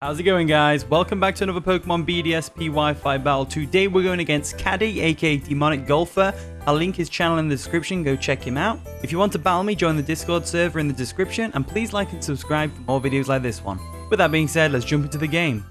How's it going, guys? Welcome back to another Pokemon BDSP Wi-Fi battle. Today we're going against Caddy, aka Demonic Golfer. I'll link his channel in the description, go check him out. If you want to battle me, join the Discord server in the description, and please like and subscribe for more videos like this one. With that being said, let's jump into the game.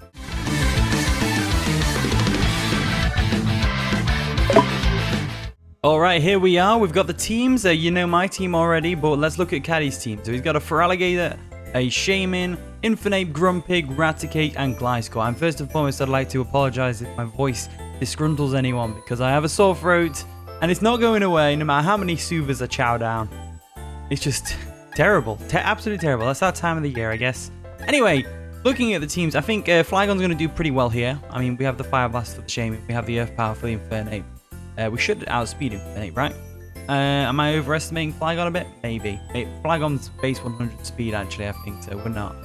Alright, here we are. We've got the teams. You know my team already, but let's look at Caddy's team. So he's got a Feraligatr, a Shaman, Infinite, Grumpig, Raticate, and Gliscor. And first and foremost, I'd like to apologize if my voice disgruntles anyone, because I have a sore throat, and it's not going away no matter how many soothers I chow down. It's just terrible. Absolutely terrible. That's that time of the year, I guess. Anyway, looking at the teams, I think Flygon's going to do pretty well here. I mean, we have the Fire Blast for the Shaman, we have the Earth Power for the Infernape. We should outspeed Infernape, right? Am I overestimating Flygon a bit? Maybe. Flygon's base 100 speed, actually, I think, so we're not.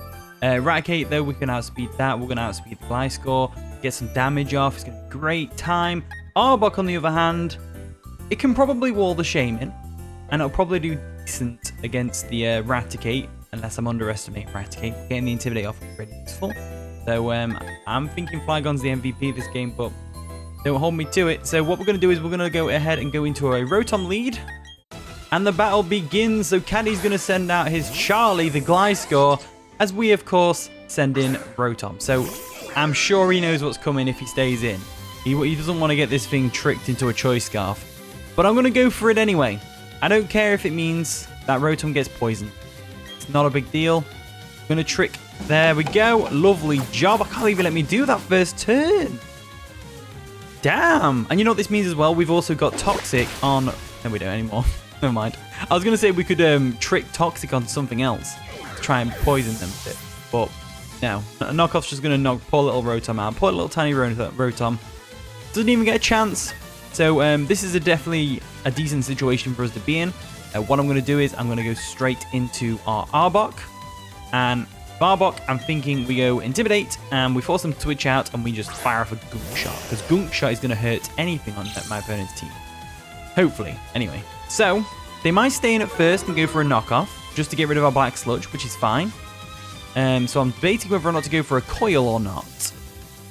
Raticate, though, we can outspeed that. We're going to outspeed the Gliscor, get some damage off. It's going to be a great time. Arbok, on the other hand, it can probably wall the Shaman, and it'll probably do decent against the Raticate, unless I'm underestimating Raticate. Getting the Intimidate off is pretty useful. So I'm thinking Flygon's the MVP of this game, but don't hold me to it. So what we're going to do is we're going to go ahead and go into a Rotom lead. And the battle begins. So Caddy's going to send out his Charlie, the Gliscor, as we, of course, send in Rotom. So I'm sure he knows what's coming if he stays in. He doesn't want to get this thing tricked into a Choice Scarf. But I'm going to go for it anyway. I don't care if it means that Rotom gets poisoned. It's not a big deal. I'm going to trick. There we go. Lovely job. I can't even let me do that first turn. Damn. And you know what this means as well? We've also got Toxic on... No, we don't anymore. Never mind. I was going to say we could trick Toxic on something else to try and poison them a bit. But no. Knockoff's just going to knock poor little Rotom out. Poor little tiny Rotom. Doesn't even get a chance. So this is definitely a decent situation for us to be in. What I'm going to do is I'm going to go straight into our Arbok. And Arbok, I'm thinking we go Intimidate, and we force them to switch out, and we just fire off a Gunk Shot, because Gunk Shot is going to hurt anything on my opponent's team. Hopefully. Anyway, so they might stay in at first and go for a knockoff, just to get rid of our Black Sludge, which is fine. So I'm debating whether or not to go for a Coil or not.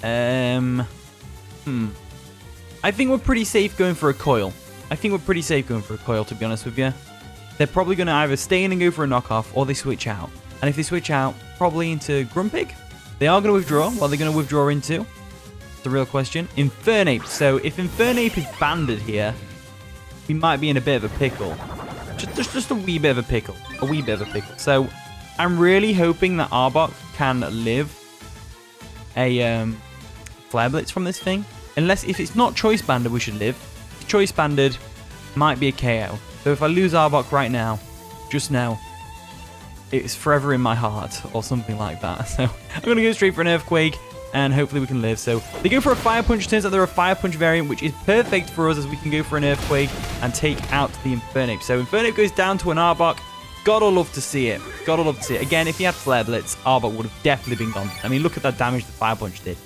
I think we're pretty safe going for a Coil. To be honest with you. They're probably going to either stay in and go for a knockoff, or they switch out. And if they switch out, probably into Grumpig. They are going to withdraw. What are they going to withdraw into? It's a real question. Infernape. So if Infernape is banded here, we might be in a bit of a pickle. Just a wee bit of a pickle. So I'm really hoping that Arbok can live a Flare Blitz from this thing. Unless, if it's not Choice Banded, we should live. If Choice Banded, might be a KO. So if I lose Arbok right now, just now, it's forever in my heart, or something like that. So I'm going to go straight for an Earthquake, and hopefully we can live. So they go for a Fire Punch. Turns out they're a Fire Punch variant, which is perfect for us, as we can go for an Earthquake and take out the Infernape. So Infernape goes down to an Arbok. Gotta love to see it. Again, if he had Flare Blitz, Arbok would have definitely been gone. I mean, look at that damage the Fire Punch did.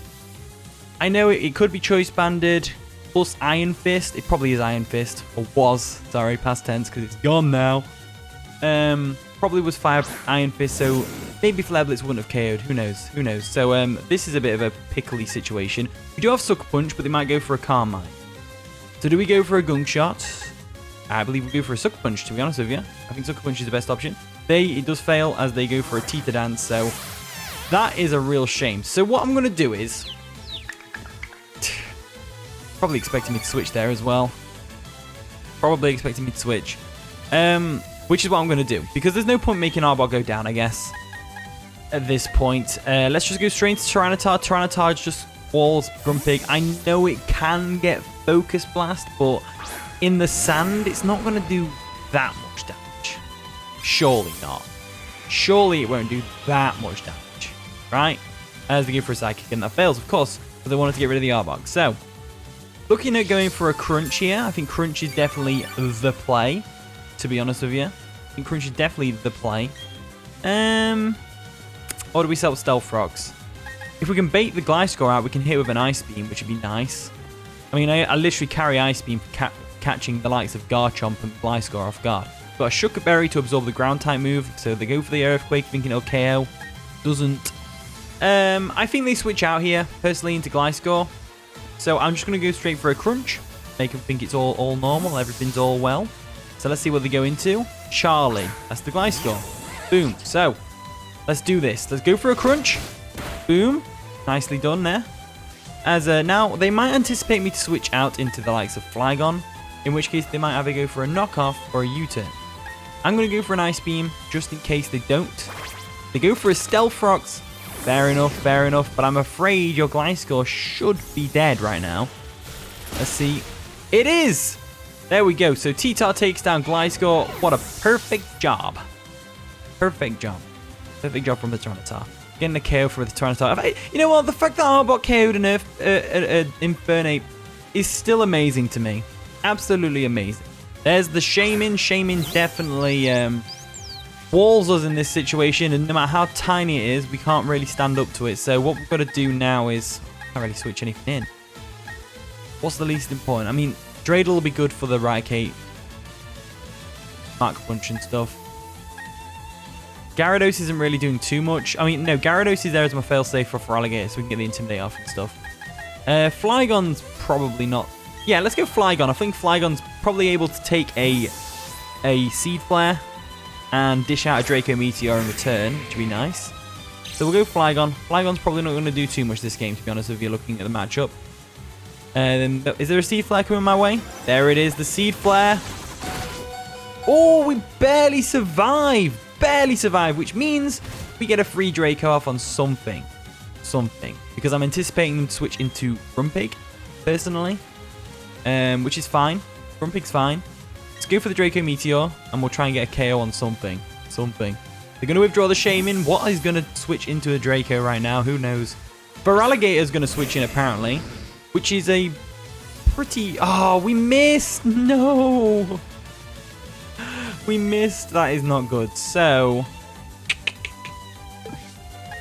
I know it could be Choice Banded, plus Iron Fist. It probably is Iron Fist, or was. Sorry, past tense, because it's gone now. Probably was Iron Fist, so maybe Flare Blitz wouldn't have KO'd. Who knows? So this is a bit of a pickly situation. We do have Sucker Punch, but they might go for a Calm Mind. So do we go for a Gunk Shot? I believe we go for a Sucker Punch, to be honest with you. I think Sucker Punch is the best option. It does fail, as they go for a Teeter Dance, so that is a real shame. So what I'm going to do is... Probably expecting me to switch there as well. Which is what I'm going to do, because there's no point making Arbok go down, I guess, at this point. Let's just go straight to Tyranitar. Tyranitar just walls Grumpig. I know it can get Focus Blast, but in the sand, it's not going to do that much damage. Surely not. Surely it won't do that much damage, right? As they go for a Psychic, and that fails, of course, but they wanted to get rid of the Arbok. So, looking at going for a Crunch here, I think Crunch is definitely the play. To be honest with you, I think Crunch is definitely the play. Or do we sell Stealth Rocks? If we can bait the Gliscor out, we can hit with an Ice Beam, which would be nice. I mean, I literally carry Ice Beam for catching the likes of Garchomp and Gliscor off guard. Got a Shucker Berry to absorb the Ground type move, so they go for the Earthquake, thinking it'll KO. Doesn't. I think they switch out here, personally, into Gliscor. So I'm just going to go straight for a crunch. Make them think it's all normal. Everything's all well. So let's see what they go into. Charlie. That's the Gliscor. Boom. So let's do this. Let's go for a crunch. Boom. Nicely done there. As now, they might anticipate me to switch out into the likes of Flygon, in which case they might either go for a knockoff or a U-turn. I'm going to go for an Ice Beam, just in case they don't. They go for a Stealth Rocks. Fair enough, but I'm afraid your Gliscor should be dead right now. Let's see. It is! There we go. So T-Tar takes down Gliscor. What a perfect job. Perfect job. Perfect job from the Tyranitar. Getting a KO for the Tyranitar. You know what? The fact that Arbok KO'd an Infernape is still amazing to me. Absolutely amazing. There's the Shaman. Shaman definitely walls us in this situation, and no matter how tiny it is, we can't really stand up to it. So what we've got to do now is... can't really switch anything in. What's the least important? I mean, Dreidel will be good for the Raticate, Mark Punch and stuff. Gyarados isn't really doing too much. I mean, no, Gyarados is there as my failsafe for Feraligatr, so we can get the Intimidate off and stuff. Flygon's probably not... yeah, let's go Flygon. I think Flygon's probably able to take a Seed Flare and dish out a Draco Meteor in return, which would be nice. So we'll go Flygon. Flygon's probably not going to do too much this game, to be honest, if you're looking at the matchup. Is there a Seed Flare coming my way? There it is, the Seed Flare. Oh, we barely survived. Barely survived, which means we get a free Draco off on something. Something. Because I'm anticipating them to switch into Grumpig, personally. Which is fine. Grumpig's fine. Let's go for the Draco Meteor, and we'll try and get a KO on something. Something. They're going to withdraw the Shaman. What is going to switch into a Draco right now? Who knows? Feraligatr is going to switch in, apparently. Which is a pretty... oh, we missed! No! We missed. That is not good. So...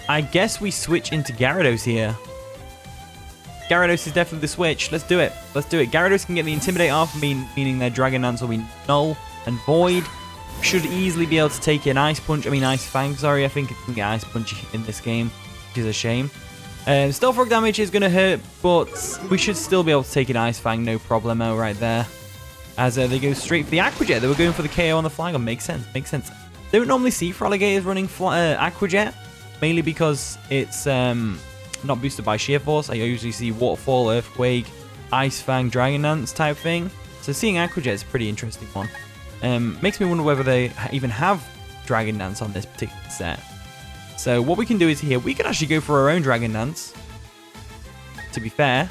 I guess we switch into Gyarados here. Gyarados is definitely the switch. Let's do it. Let's do it. Gyarados can get the Intimidate off, meaning their Dragon Dance will be null and void. Should easily be able to take an Ice Punch. I mean, Ice Fang, sorry. I think it can get Ice Punch in this game, which is a shame. Stealth Rock damage is going to hurt, but we should still be able to take an Ice Fang, no problemo right there. As they go straight for the Aqua Jet. They were going for the KO on the Flygon. Makes sense, makes sense. Don't normally see Feraligatrs running Aqua Jet, mainly because it's not boosted by Sheer Force. I usually see Waterfall, Earthquake, Ice Fang, Dragon Dance type thing. So seeing Aqua Jet is a pretty interesting one. Makes me wonder whether they even have Dragon Dance on this particular set. So what we can do is here, we can actually go for our own Dragon Dance. To be fair,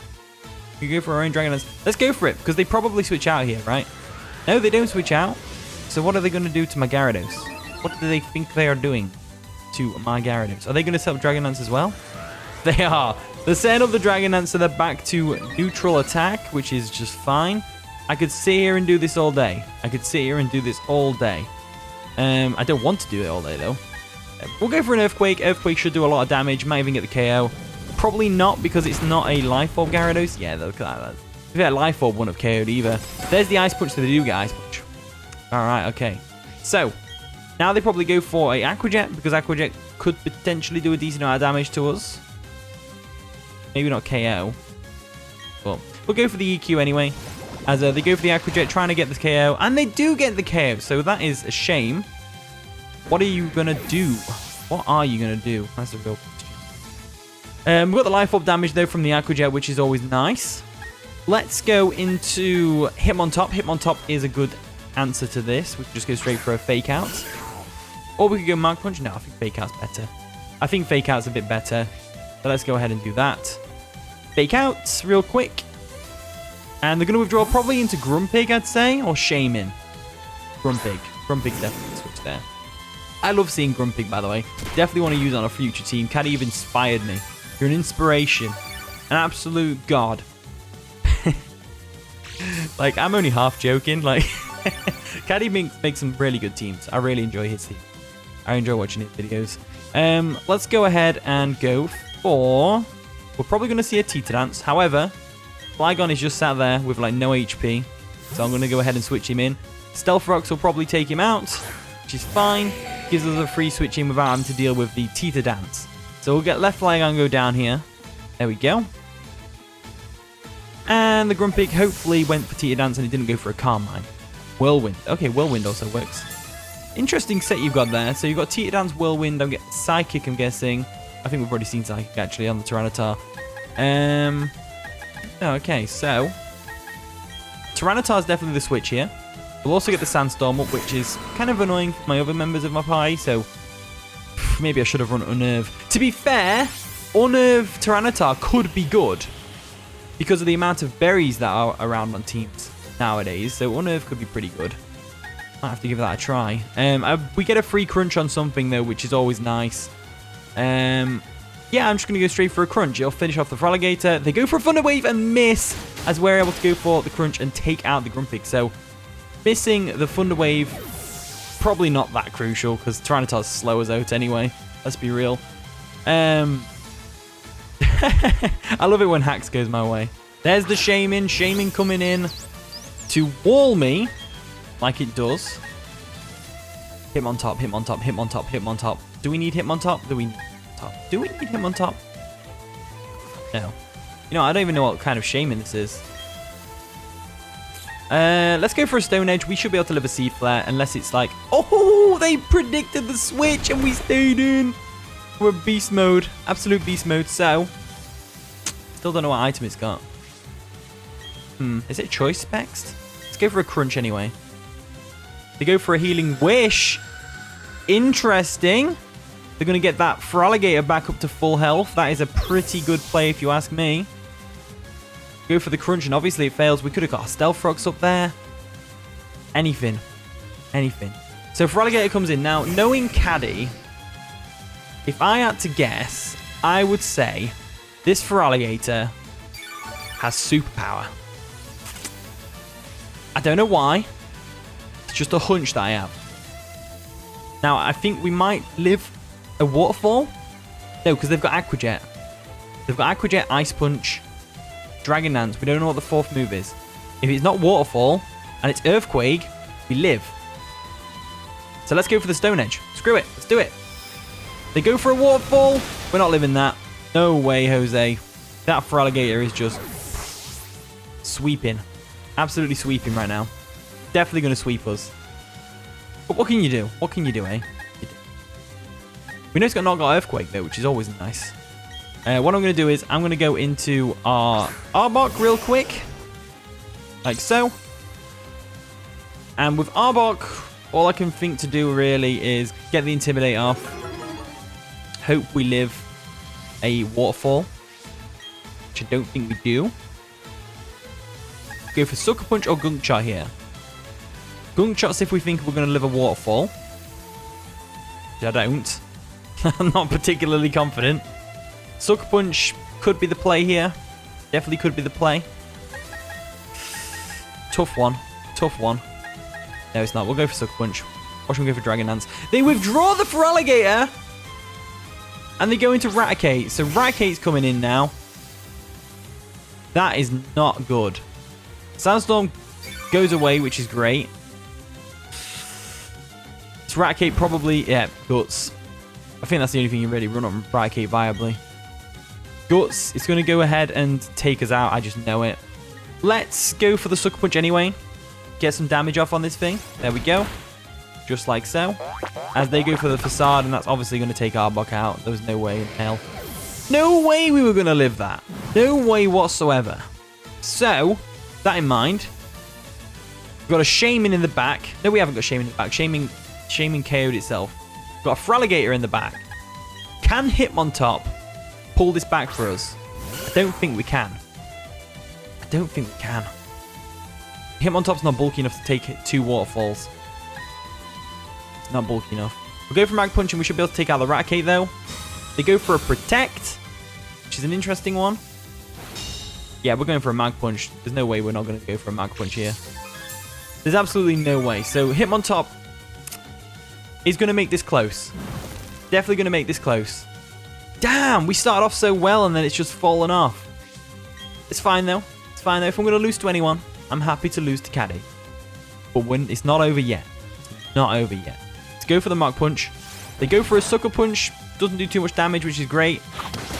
we can go for our own Dragon Dance. Let's go for it, because they probably switch out here, right? No, they don't switch out. So what are they going to do to my Gyarados? What do they think they are doing to my Gyarados? Are they going to set up Dragon Dance as well? They are. They're setting up the Dragon Dance, so they're back to neutral attack, which is just fine. I could sit here and do this all day. I could sit here and do this all day. I don't want to do it all day, though. We'll go for an Earthquake. Earthquake should do a lot of damage. Might even get the KO. Probably not, because it's not a Life Orb Gyarados. Yeah, look at that. If it had Life Orb, wouldn't have KO'd either. There's the Ice Punch, so they do get Ice Punch. Alright, okay. So, now they probably go for a Aqua Jet, because Aqua Jet could potentially do a decent amount of damage to us. Maybe not KO. But we'll go for the EQ anyway. As they go for the Aqua Jet, trying to get the KO. And they do get the KO, so that is a shame. What are you going to do? What are you going to do? That's a real question. We've got the Life Orb damage, though, from the Aqua Jet, which is always nice. Let's go into Hitmontop. Hitmontop is a good answer to this. We can just go straight for a Fake Out. Or we could go Mark Punch. No, I think Fake Out's better. I think Fake Out's a bit better. So let's go ahead and do that. Fake Out real quick. And they're going to withdraw probably into Grumpig, I'd say, or Shaman. Grumpig. Grumpig definitely switch there. I love seeing Grumpig, by the way. Definitely want to use it on a future team. Caddy, you've inspired me. You're an inspiration. An absolute god. Like, I'm only half joking. Like, Caddy makes some really good teams. I really enjoy his team. I enjoy watching his videos. Let's go ahead and go for... we're probably going to see a Tita Dance. However, Flygon is just sat there with, like, no HP. So I'm going to go ahead and switch him in. Stealth Rocks will probably take him out, which is fine. Gives us a free switch in without having to deal with the Tita Dance. So we'll get left Flygon go down here. There we go. And the Grumpig hopefully went for Teeter Dance and he didn't go for a Carmine. Whirlwind. Okay, Whirlwind also works. Interesting set you've got there. So you've got Teeter Dance, Whirlwind. I'm getting Psychic, I'm guessing. I think we've already seen Psychic actually on the Tyranitar. Okay, so Tyranitar is definitely the switch here. We'll also get the Sandstorm up, which is kind of annoying for my other members of my party, so maybe I should have run Unnerve. To be fair, Unnerve Tyranitar could be good because of the amount of berries that are around on teams nowadays, so Unnerve could be pretty good. Might have to give that a try. We get a free crunch on something, though, which is always nice. Yeah, I'm just going to go straight for a crunch. It'll finish off the Feraligatr. They go for a Thunder Wave and miss, as we're able to go for the crunch and take out the Grumpig. So, missing the Thunder Wave, probably not that crucial, because Tyranitar's slow as out anyway. Let's be real. I love it when hacks goes my way. There's the Shaman. Shaman coming in to wall me, like it does. Hitmontop, Hitmontop, Hitmontop, Hitmontop. Do we need Hitmontop? Do we need Hitmontop? Do we need Hitmontop? No. You know, I don't even know what kind of Shaman this is. Let's go for a Stone Edge. We should be able to live a Seed Flare, unless it's like... Oh, they predicted the switch and we stayed in. We're beast mode. Absolute beast mode. So, still don't know what item it's got. Is it Choice Specs? Let's go for a Crunch anyway. They go for a Healing Wish. Interesting. They're going to get that Feraligatr back up to full health. That is a pretty good play if you ask me. Go for the crunch, and obviously it fails. We could have got our Stealth Frogs up there. Anything. Anything. So Feraligatr comes in. Now, knowing Caddy, if I had to guess, I would say this Feraligatr has superpower. I don't know why. It's just a hunch that I have. Now, I think we might live a Waterfall. No, because they've got Aqua Jet. They've got Aqua Jet, Ice Punch, Dragon Dance. We don't know what the fourth move is. If it's not Waterfall and it's Earthquake, we live. So let's go for the Stone Edge. Screw it. Let's do it. They go for a Waterfall. We're not living that. No way, Jose. That Feraligatr is just sweeping. Absolutely sweeping right now. Definitely going to sweep us. But what can you do? What can you do, eh? We know it's got not got Earthquake, though, which is always nice. What I'm going to do is I'm going to go into our Arbok real quick. Like so. And with Arbok, all I can think to do really is get the Intimidate off. Hope we live a Waterfall. Which I don't think we do. Go for Sucker Punch or Gunk Shot here. Gunk Shots if we think we're going to live a Waterfall. Which I don't. I'm not particularly confident. Sucker Punch could be the play here. Definitely could be the play. Tough one. Tough one. No, it's not. We'll go for Sucker Punch. Watch them go for Dragon Dance. They withdraw the Feraligatr. And they go into Raticate. So Raticate's coming in now. That is not good. Sandstorm goes away, which is great. It's Raticate probably... Yeah, Guts. I think that's the only thing you really run on Raticate viably. Guts is going to go ahead and take us out. I just know it. Let's go for the Sucker Punch anyway. Get some damage off on this thing. There we go. Just like so. As they go for the Facade, and that's obviously going to take Arbok out. There was no way in hell. No way we were going to live that. No way whatsoever. So, that in mind, we've got a Shaman in the back. No, we haven't got Shaman in the back. Shaman KO'd itself. We've got a Feraligatr in the back. Can Hitmontop pull this back for us? I don't think we can. I don't think we can. Hitmontop's not bulky enough to take 2 Waterfalls. It's not bulky enough. We'll go for Mag Punch and we should be able to take out the Raticate though. They go for a Protect, which is an interesting one. Yeah, we're going for a Mag Punch. There's no way we're not going to go for a Mag Punch here. There's absolutely no way. So Hitmontop is going to make this close. Definitely going to make this close. Damn, we started off so well and then it's just fallen off. It's fine though. It's fine though. If I'm going to lose to anyone, I'm happy to lose to Caddy. But when it's not over yet. It's not over yet. Let's go for the Mag Punch. They go for a Sucker Punch. doesn't do too much damage, which is great.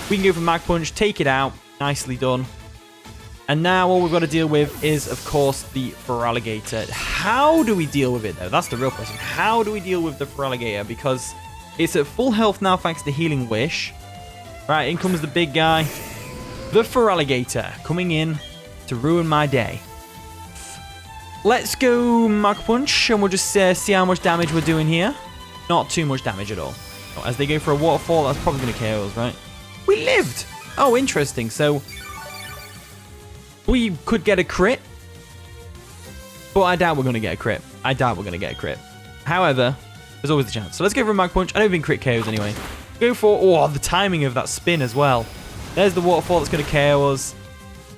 We can go for Mach Punch, take it out. Nicely done. And now all we've got to deal with is, of course, the Feraligatr. How do we deal with it, though? That's the real question. How do we deal with the Feraligatr? Because it's at full health now thanks to Healing Wish. Right, in comes the big guy. The Feraligatr coming in to ruin my day. Let's go Mach Punch, and we'll just see how much damage we're doing here. Not too much damage at all. As they go for a waterfall, that's probably going to KO us, right? We lived! Oh, interesting. So we could get a crit, but I doubt we're going to get a crit. However, there's always a chance. So let's go for a Mach Punch. I don't think crit KOs anyway. Go for, oh, the timing of that spin as well. There's the waterfall that's going to KO us.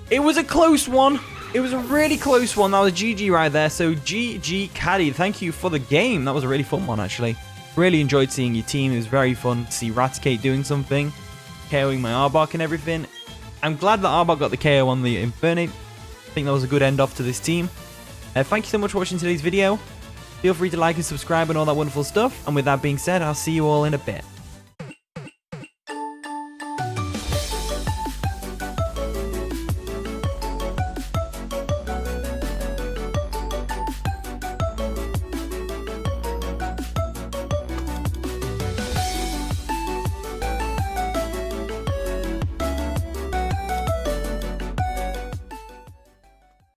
It was a close one. It was a really close one. That was a GG right there. So GG Caddy, thank you for the game. That was a really fun one, actually. Really enjoyed seeing your team. It was very fun to see Raticate doing something, KOing my Arbok and everything. I'm glad that Arbok got the KO on the Infernate. I think that was a good end off to this team. Thank you so much for watching today's video. Feel free to like and subscribe and all that wonderful stuff. And with that being said, I'll see you all in a bit.